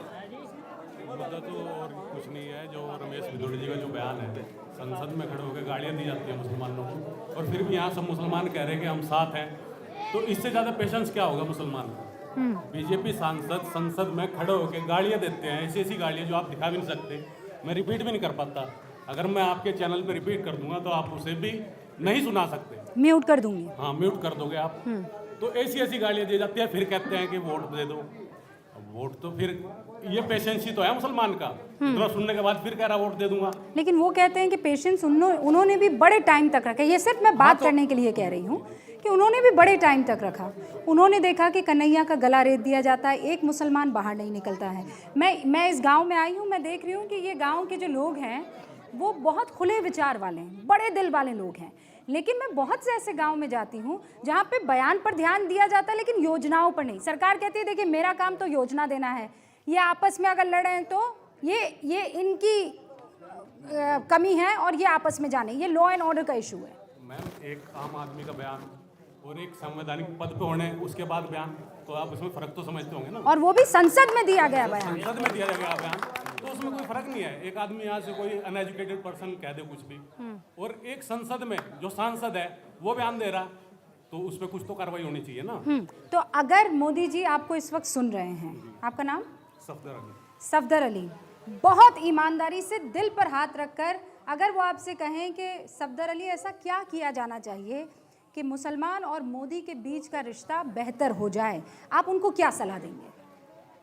मुद्दा तो और कुछ नहीं है, जो रमेश बिदुड़ी जी का जो बयान है, संसद में खड़े होकर गालियाँ दी जाती हैं मुसलमानों को, और फिर भी यहाँ सब मुसलमान कह रहे हैं कि हम साथ हैं, तो इससे ज़्यादा पेशेंस क्या होगा मुसलमान को? बीजेपी सांसद संसद में खड़े होकर गालियाँ देते हैं, ऐसी ऐसी गालियाँ जो आप दिखा भी नहीं सकते, मैं रिपीट भी नहीं कर पाता। अगर मैं आपके चैनल पर रिपीट कर दूंगा तो आप उसे भी नहीं सुना सकते। म्यूट कर दूंगी। हाँ, म्यूट कर दोगे आप। तो ऐसी ऐसी गालियाँ दी जाती है, फिर कहते हैं कि वोट दे दो। वोट तो फिर ये पेशेंस ही तो है मुसलमान का। इतना सुनने के बाद फिर कह रहा वोट दे दूंगा। लेकिन वो कहते हैं कि पेशेंस उन्होंने भी बड़े टाइम तक रखा। ये सिर्फ मैं बात करने के लिए कह रही हूँ कि उन्होंने भी बड़े टाइम तक रखा। उन्होंने देखा कि कन्हैया का गला रेत दिया जाता है, एक मुसलमान बाहर नहीं निकलता है। मैं इस गाँव में आई हूँ, मैं देख रही हूँ कि ये गाँव के जो लोग हैं वो बहुत खुले विचार वाले हैं, बड़े दिल वाले लोग हैं। लेकिन मैं बहुत से ऐसे गांव में जाती हूं जहां पे बयान पर ध्यान दिया जाता है लेकिन योजनाओं पर नहीं। सरकार कहती है देखिए मेरा काम तो योजना देना है, ये आपस में अगर लड़े हैं तो ये इनकी कमी है और ये आपस में जाने, ये लॉ एंड ऑर्डर का इशू है। मैम, एक आम आदमी का बयान और एक संवैधानिक पद पे होने उसके बाद बयान, तो आप इसमें फर्क तो समझते होंगे ना। और वो भी संसद में दिया गया बयान। संसद में दिया गया बयान, तो उसमें कोई फर्क नहीं है। एक आदमी यहाँ से कोई अनएजुकेटेड पर्सन कह दे कुछ भी, और एक संसद में जो सांसद है वो बयान दे रहा, तो उस पर कुछ तो कार्रवाई होनी चाहिए ना। तो अगर मोदी जी आपको इस वक्त सुन रहे हैं, आपका नाम? सफदर अली। सफदर अली, बहुत ईमानदारी से दिल पर हाथ रखकर अगर वो आपसे कहें कि सफदर अली ऐसा क्या किया जाना चाहिए कि मुसलमान और मोदी के बीच का रिश्ता बेहतर हो जाए, आप उनको क्या सलाह देंगे?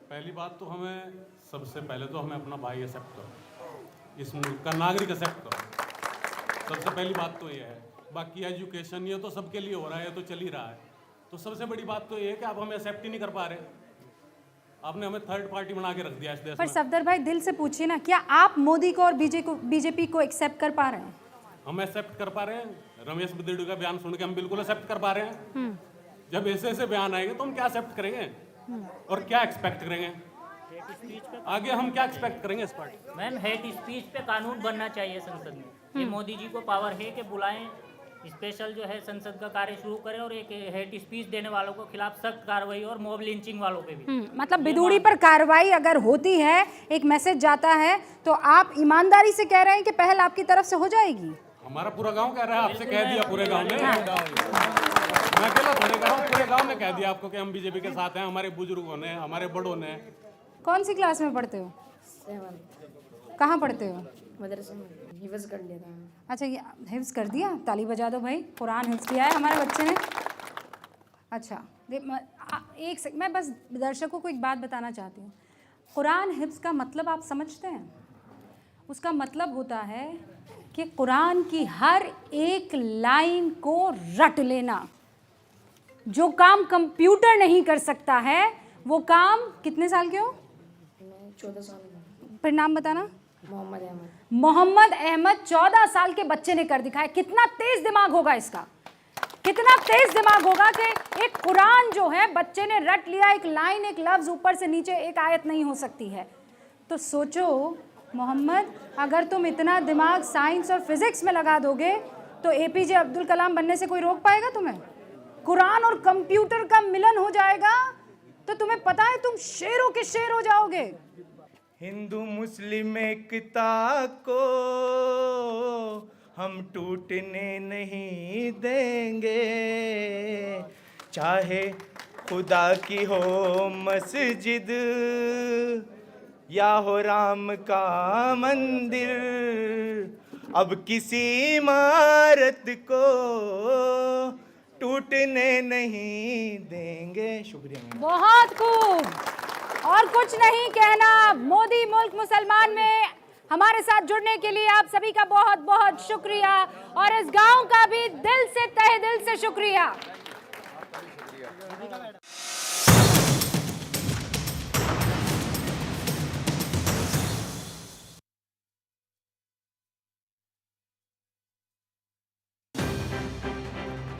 पहली बात तो हमें सबसे पहले तो हमें अपना भाई एक्सेप्ट करो, इस मुल्क का नागरिक एक्सेप्ट करो। सबसे पहली बात तो ये है। बाकी एजुकेशन ये तो सबके लिए हो रहा है, ये तो चल ही रहा है। तो सबसे बड़ी बात तो ये है कि आप हमें एक्सेप्ट ही नहीं कर पा रहे। आपने हमें थर्ड पार्टी बना के रख दिया इस देश में। पर सफदर भाई दिल से पूछिए ना, क्या आप मोदी को और बीजेपी को एक्सेप्ट कर पा रहे हैं? हम एक्सेप्ट कर पा रहे हैं। रमेश बिदुड़ी का बयान सुन के हम बिल्कुल एक्सेप्ट कर पा रहे हैं। जब ऐसे ऐसे बयान आएंगे तो हम क्या एक्सेप्ट करेंगे और क्या एक्सपेक्ट करेंगे? आगे हम क्या एक्सपेक्ट करेंगे इस पार्टी? मैम, हेट स्पीच पे कानून बनना चाहिए संसद में। ये मोदी जी को पावर है कि बुलाएं, स्पेशल जो है संसद का कार्य शुरू करें और एक हेट स्पीच देने वालों को खिलाफ सख्त कार्रवाई और मॉब लिंचिंग वालों पे भी। मतलब बिदुड़ी पर कार्रवाई अगर होती है, एक मैसेज जाता है, तो आप ईमानदारी से कह रहे हैं कि पहल आपकी तरफ से हो जाएगी? हमारा पूरा गांव कह रहा है, आपसे कह दिया पूरे गांव में। मैं अकेला थोड़े कह रहा हूँ, पूरे गांव में कह दिया आपको कि हम बीजेपी के साथ हैं। हमारे बुजुर्गों ने, हमारे बड़ों ने। कौन सी क्लास में पढ़ते हो? कहाँ पढ़ते हो? मदरसे में हिफ्ज़ कर लिया था। अच्छा, ये हिफ्ज़ कर दिया? ताली बजा दो भाई, कुरान हिफ्ज़ किया है हमारे बच्चे ने। अच्छा, मैं बस दर्शकों को एक बात बताना चाहती हूँ। कुरान हिफ्ज़ का मतलब आप समझते हैं? उसका मतलब होता है कि कुरान की हर एक लाइन को रट लेना। जो काम कंप्यूटर नहीं कर सकता है वो काम, कितने साल के हो? 14 साल में। फिर नाम बताना। मोहम्मद अहमद। मोहम्मद अहमद 14 साल के बच्चे ने कर दिखाया। कितना तेज दिमाग होगा इसका, कितना तेज दिमाग होगा कि एक कुरान जो है बच्चे ने रट लिया। एक लाइन, एक लफ्ज ऊपर से नीचे, एक आयत नहीं हो सकती है। तो सोचो मोहम्मद, अगर तुम इतना दिमाग साइंस और फिजिक्स में लगा दोगे तो एपीजे अब्दुल कलाम बनने से कोई रोक पाएगा तुम्हें? कुरान और कंप्यूटर का मिलन हो जाएगा तो तुम्हें पता है तुम शेरों के शेर हो जाओगे। हिंदू मुस्लिम एकता को हम टूटने नहीं देंगे, चाहे खुदा की हो मस्जिद या हो राम का मंदिर, अब किसी इमारत को टूटने नहीं देंगे। शुक्रिया। बहुत खूब। और कुछ नहीं कहना। मोदी मुल्क मुसलमान में हमारे साथ जुड़ने के लिए आप सभी का बहुत बहुत शुक्रिया, और इस गांव का भी दिल से, तहे दिल से शुक्रिया।